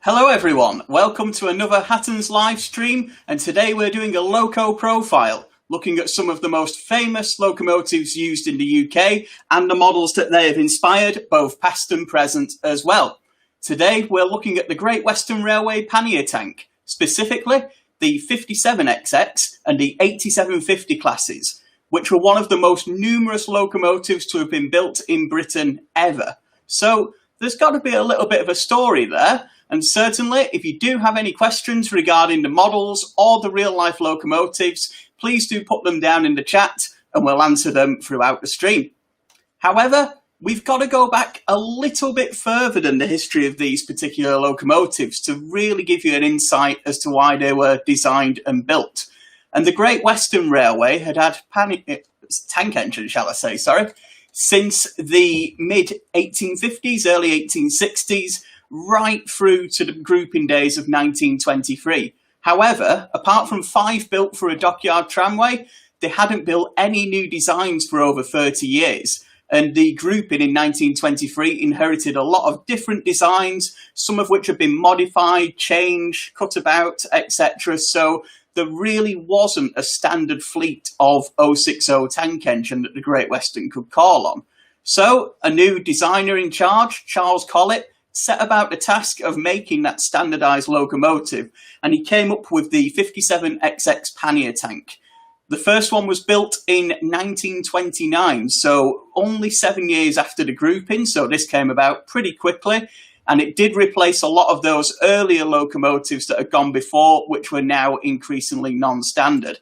Hello everyone, welcome to another Hatton's live stream, and today we're doing a Loco profile, looking at some of the most famous locomotives used in the UK and the models that they have inspired, both past and present as well. Today we're looking at the Great Western Railway Pannier Tank, specifically the 57XX and the 8750 classes, which were one of the most numerous locomotives to have been built in Britain ever. So there's got to be a little bit of a story there. And certainly, if you do have any questions regarding the models or the real-life locomotives, please do put them down in the chat and we'll answer them throughout the stream. However, we've got to go back a little bit further than the history of these particular locomotives to really give you an insight as to why they were designed and built. And the Great Western Railway had tank engines, shall I say, since the mid-1850s, early 1860s, right through to the grouping days of 1923. However, apart from 5 built for a dockyard tramway, they hadn't built any new designs for over 30 years. And the grouping in 1923 inherited a lot of different designs, some of which have been modified, changed, cut about, etc. So there really wasn't a standard fleet of 060 tank engine that the Great Western could call on. So a new designer in charge, Charles Collett, set about the task of making that standardised locomotive, and he came up with the 57XX Pannier Tank. The first one was built in 1929, so only 7 years after the grouping, so this came about pretty quickly, and it did replace a lot of those earlier locomotives that had gone before, which were now increasingly non-standard.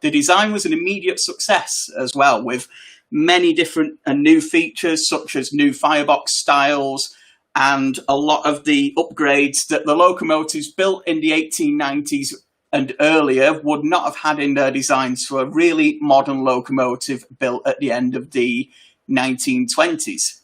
The design was an immediate success as well, with many different and new features, such as new firebox styles, and a lot of the upgrades that the locomotives built in the 1890s and earlier would not have had in their designs for a really modern locomotive built at the end of the 1920s.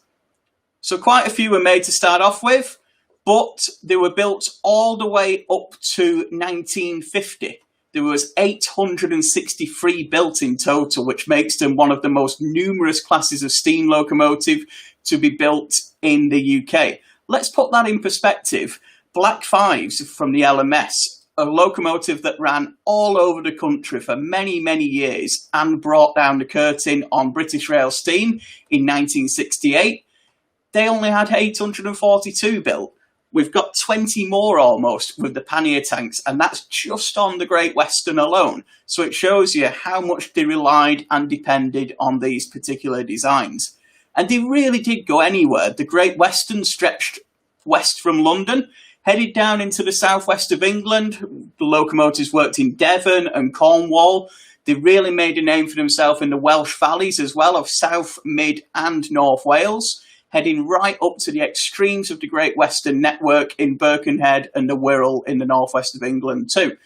So quite a few were made to start off with, but they were built all the way up to 1950. There was 863 built in total, which makes them one of the most numerous classes of steam locomotive to be built in the UK. Let's put that in perspective. Black Fives from the LMS, a locomotive that ran all over the country for many, many years and brought down the curtain on British Rail steam in 1968. They only had 842 built. We've got 20 more almost with the Pannier Tanks, and that's just on the Great Western alone. So it shows you how much they relied and depended on these particular designs. And they really did go anywhere. The Great Western stretched west from London, headed down into the southwest of England. The locomotives worked in Devon and Cornwall. They really made a name for themselves in the Welsh valleys as well of South, Mid and North Wales, heading right up to the extremes of the Great Western network in Birkenhead and the Wirral in the northwest of England too.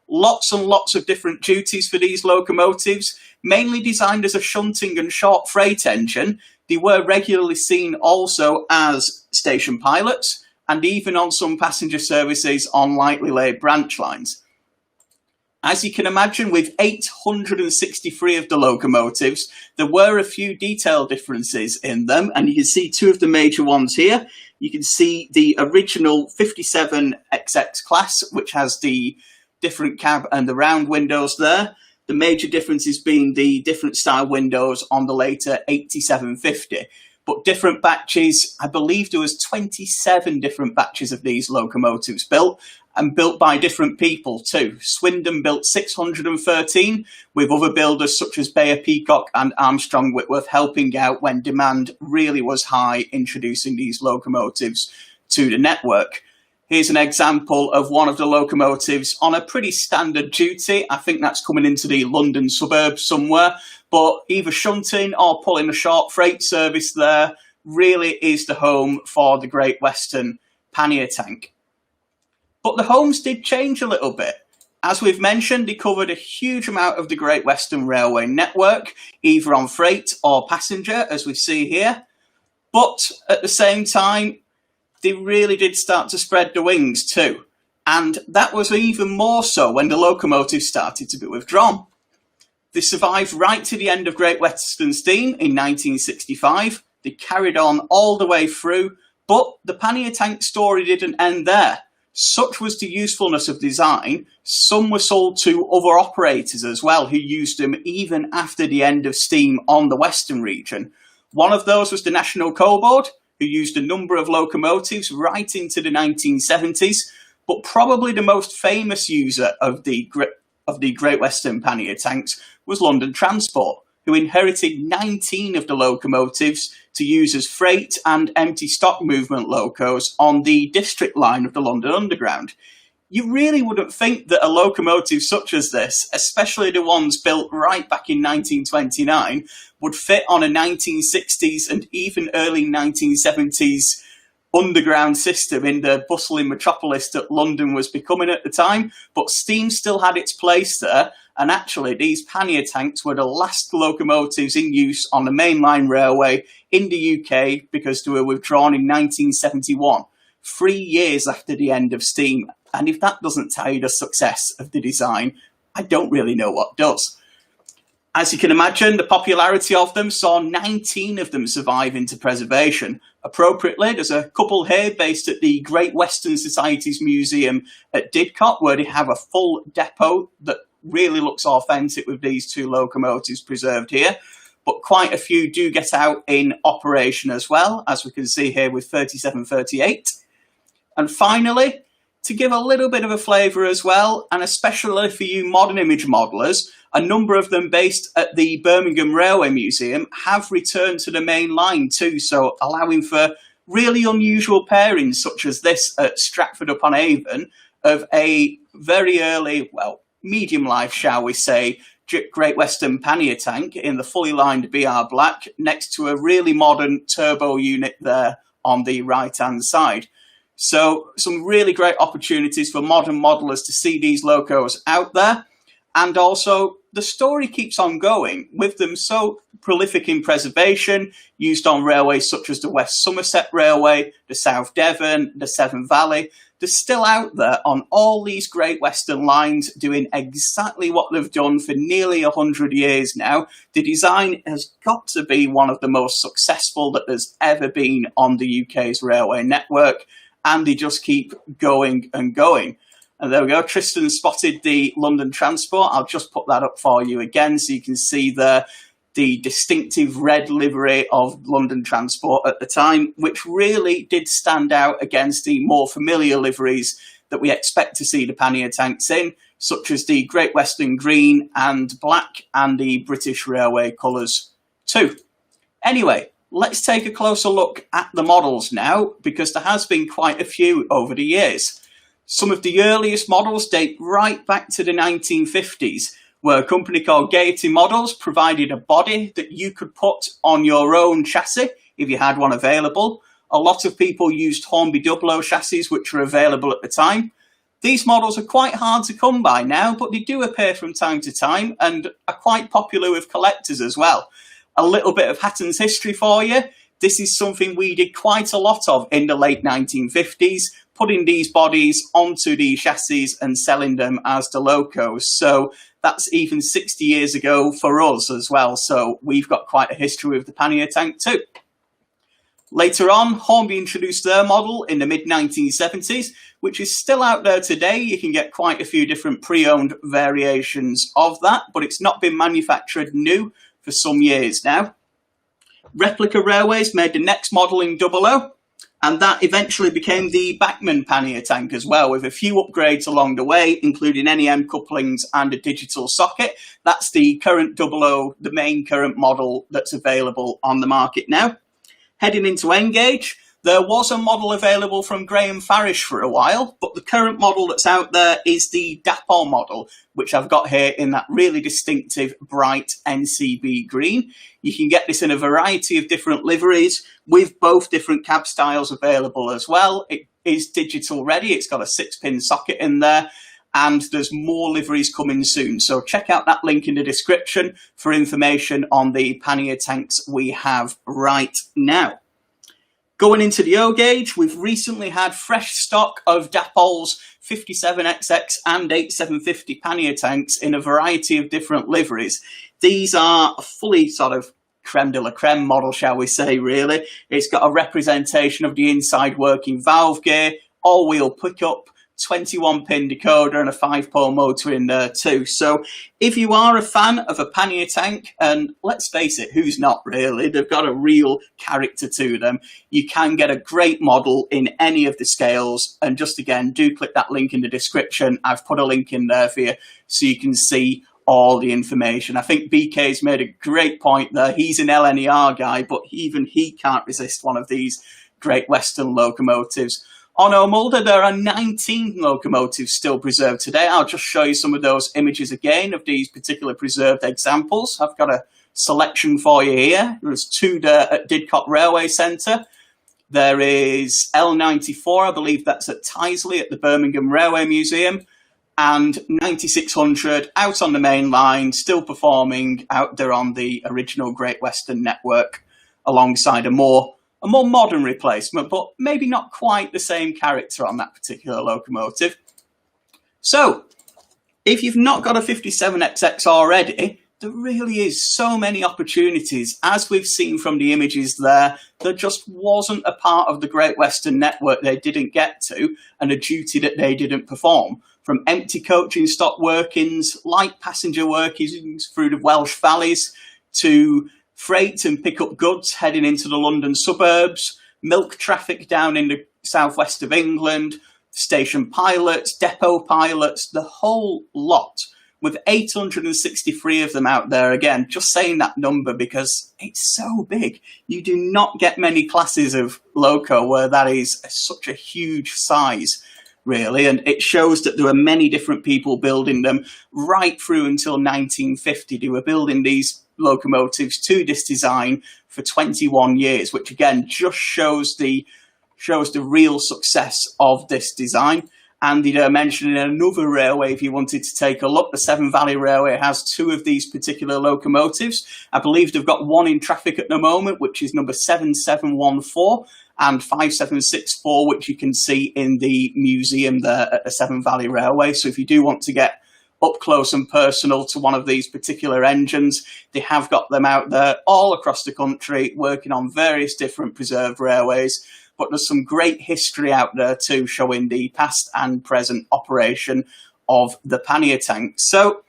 Lots and lots of different duties for these locomotives, mainly designed as a shunting and short freight engine. They were regularly seen also as station pilots and even on some passenger services on lightly laid branch lines. As you can imagine, with 863 of the locomotives, there were a few detail differences in them, and you can see 2 of the major ones here. You can see the original 57XX class, which has the different cab and the round windows there. The major differences being the different style windows on the later 8750. But different batches, I believe there was 27 different batches of these locomotives built, and built by different people too. Swindon built 613, with other builders such as Bayer Peacock and Armstrong Whitworth helping out when demand really was high, introducing these locomotives to the network. Here's an example of one of the locomotives on a pretty standard duty. I think that's coming into the London suburbs somewhere, but either shunting or pulling a short freight service there really is the home for the Great Western Pannier Tank. But the homes did change a little bit. As we've mentioned, they covered a huge amount of the Great Western Railway network, either on freight or passenger, as we see here. But at the same time, they really did start to spread the wings too. And that was even more so when the locomotives started to be withdrawn. They survived right to the end of Great Western Steam in 1965. They carried on all the way through, but the Pannier Tank story didn't end there. Such was the usefulness of design, some were sold to other operators as well who used them even after the end of steam on the Western region. One of those was the National Coal Board, who used a number of locomotives right into the 1970s, but probably the most famous user of the Great Western Pannier Tanks was London Transport, who inherited 19 of the locomotives to use as freight and empty stock movement locos on the district line of the London Underground. You really wouldn't think that a locomotive such as this, especially the ones built right back in 1929, would fit on a 1960s and even early 1970s underground system in the bustling metropolis that London was becoming at the time, but steam still had its place there, and actually these Pannier Tanks were the last locomotives in use on the mainline railway in the UK because they were withdrawn in 1971, 3 years after the end of steam. And if that doesn't tell you the success of the design, I don't really know what does. As you can imagine, the popularity of them saw 19 of them survive into preservation. Appropriately, there's a couple here based at the Great Western Society's Museum at Didcot, where they have a full depot that really looks authentic with these two locomotives preserved here. But quite a few do get out in operation as well, as we can see here with 3738. And finally, to give a little bit of a flavour as well, and especially for you modern image modellers, a number of them based at the Birmingham Railway Museum have returned to the main line too, so allowing for really unusual pairings such as this at Stratford-upon-Avon of a very early, well, medium life, shall we say, Great Western Pannier Tank in the fully lined BR Black next to a really modern turbo unit there on the right-hand side. So some really great opportunities for modern modellers to see these locos out there. And also the story keeps on going with them so prolific in preservation, used on railways such as the West Somerset Railway, the South Devon, the Severn Valley. They're still out there on all these Great Western lines doing exactly what they've done for nearly 100 years now. The design has got to be one of the most successful that there's ever been on the UK's railway network. And they just keep going and going. And there we go, Tristan spotted the London Transport. I'll just put that up for you again so you can see the distinctive red livery of London Transport at the time, which really did stand out against the more familiar liveries that we expect to see the Pannier Tanks in, such as the Great Western Green and Black and the British Railway colours too. Anyway, let's take a closer look at the models now, because there has been quite a few over the years. Some of the earliest models date right back to the 1950s, where a company called Gaiety Models provided a body that you could put on your own chassis if you had one available. A lot of people used Hornby Dublo chassis, which were available at the time. These models are quite hard to come by now, but they do appear from time to time and are quite popular with collectors as well. A little bit of Hatton's history for you. This is something we did quite a lot of in the late 1950s, putting these bodies onto the chassis and selling them as the locos. So that's even 60 years ago for us as well. So we've got quite a history with the Pannier Tank too. Later on, Hornby introduced their model in the mid-1970s, which is still out there today. You can get quite a few different pre-owned variations of that, but it's not been manufactured new for some years now. Replica Railways made the next model in 00, and that eventually became the Bachmann Pannier Tank as well, with a few upgrades along the way, including NEM couplings and a digital socket. That's the current 00, the main current model that's available on the market now. Heading into N-Gauge, there was a model available from Graham Farish for a while, but the current model that's out there is the Dapol model, which I've got here in that really distinctive bright NCB green. You can get this in a variety of different liveries with both different cab styles available as well. It is digital ready, it's got a 6-pin socket in there, and there's more liveries coming soon. So check out that link in the description for information on the Pannier Tanks we have right now. Going into the O gauge, we've recently had fresh stock of Dapol's 57XX and 8750 Pannier Tanks in a variety of different liveries. These are a fully sort of creme de la creme model, shall we say, really. It's got a representation of the inside working valve gear, all-wheel pickup, 21-pin decoder and a 5-pole motor in there too. So if you are a fan of a Pannier tank, and let's face it, who's not really? They've got a real character to them. You can get a great model in any of the scales. And just again, do click that link in the description. I've put a link in there for you so you can see all the information. I think BK's made a great point there. He's an LNER guy, but even he can't resist one of these Great Western locomotives. On O'Mulder, there are 19 locomotives still preserved today. I'll just show you some of those images again of these particular preserved examples. I've got a selection for you here. There's 2 there at Didcot Railway Centre. There is L94, I believe that's at Tyseley at the Birmingham Railway Museum. And 9600 out on the main line, still performing out there on the original Great Western network, alongside a more modern replacement, but maybe not quite the same character on that particular locomotive. So, if you've not got a 57XX already, there really is so many opportunities. As we've seen from the images there just wasn't a part of the Great Western network they didn't get to, and a duty that they didn't perform. From empty coaching stock workings, light passenger workings through the Welsh valleys, to freight and pick up goods heading into the London suburbs, milk traffic down in the southwest of England, station pilots, depot pilots, the whole lot, with 863 of them out there. Again, just saying that number because it's so big. You do not get many classes of loco where that is such a huge size, really, and it shows that there were many different people building them right through until 1950. They were building these locomotives to this design for 21 years, which again just shows the real success of this design. And mentioning another railway, if you wanted to take a look, the Severn Valley Railway has 2 of these particular locomotives. I believe they've got 1 in traffic at the moment, which is number 7714 and 5764, which you can see in the museum there at the Severn Valley Railway. So if you do want to get up close and personal to one of these particular engines, they have got them out there all across the country, working on various different preserved railways. But there's some great history out there too, showing the past and present operation of the Pannier tanks. So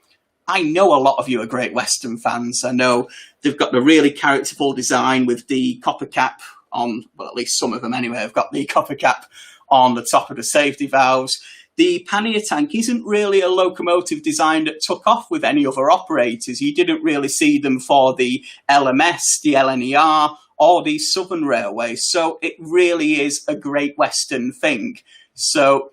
I know a lot of you are Great Western fans. I know they've got the really characterful design with the copper cap on, well, at least some of them anyway, have got the copper cap on the top of the safety valves. The Pannier tank isn't really a locomotive design that took off with any other operators. You didn't really see them for the LMS, the LNER, or the Southern Railways. So it really is a Great Western thing. So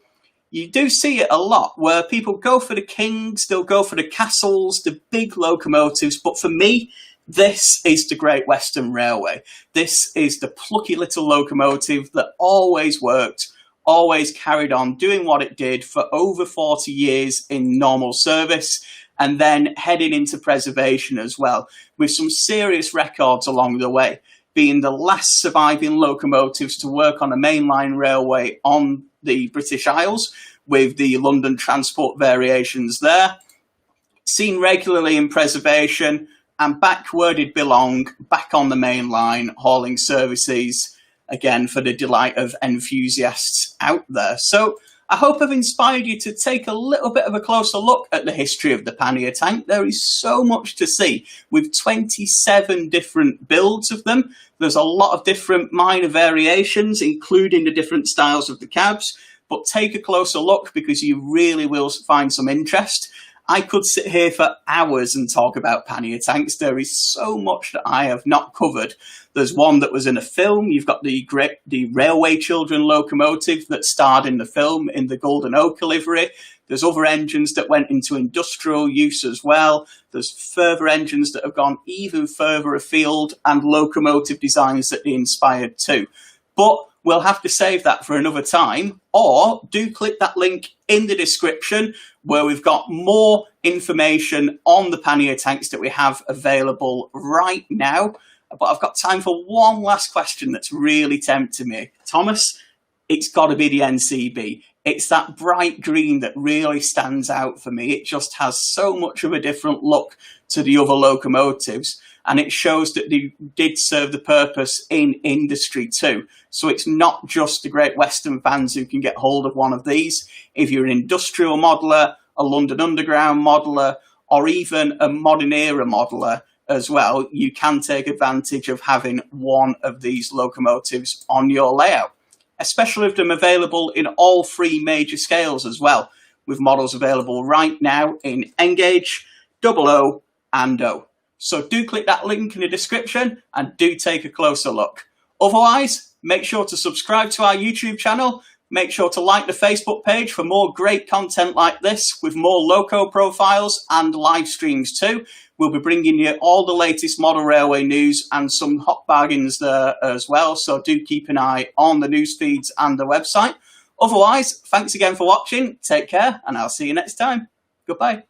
you do see it a lot where people go for the Kings, they'll go for the Castles, the big locomotives. But for me, this is the Great Western Railway. This is the plucky little locomotive that always worked, always carried on doing what it did for over 40 years in normal service, and then heading into preservation as well, with some serious records along the way, being the last surviving locomotives to work on a mainline railway on the British Isles, with the London transport variations there, seen regularly in preservation, and back where it belong, back on the main line, hauling services, again, for the delight of enthusiasts out there. So I hope I've inspired you to take a little bit of a closer look at the history of the Pannier tank. There is so much to see, with 27 different builds of them. There's a lot of different minor variations, including the different styles of the cabs. But take a closer look because you really will find some interest. I could sit here for hours and talk about Pannier tanks. There is so much that I have not covered. There's one that was in a film. You've got the Railway Children locomotive that starred in the film in the Golden Ochre livery. There's other engines that went into industrial use as well. There's further engines that have gone even further afield, and locomotive designs that they inspired too. But we'll have to save that for another time, or do click that link in the description where we've got more information on the Pannier tanks that we have available right now. But I've got time for one last question that's really tempting me. Thomas, it's got to be the NCB. It's that bright green that really stands out for me. It just has so much of a different look to the other locomotives. and it shows that they did serve the purpose in industry too. So it's not just the Great Western fans who can get hold of one of these. If you're an industrial modeller, a London Underground modeller, or even a modern era modeller as well, you can take advantage of having one of these locomotives on your layout, especially with them available in all three major scales as well, with models available right now in N-gauge, 00, and O. So do click that link in the description and do take a closer look. Otherwise, make sure to subscribe to our YouTube channel. Make sure to like the Facebook page for more great content like this, with more Loco profiles and live streams too. We'll be bringing you all the latest model railway news and some hot bargains there as well. So do keep an eye on the news feeds and the website. Otherwise, thanks again for watching. Take care, and I'll see you next time. Goodbye.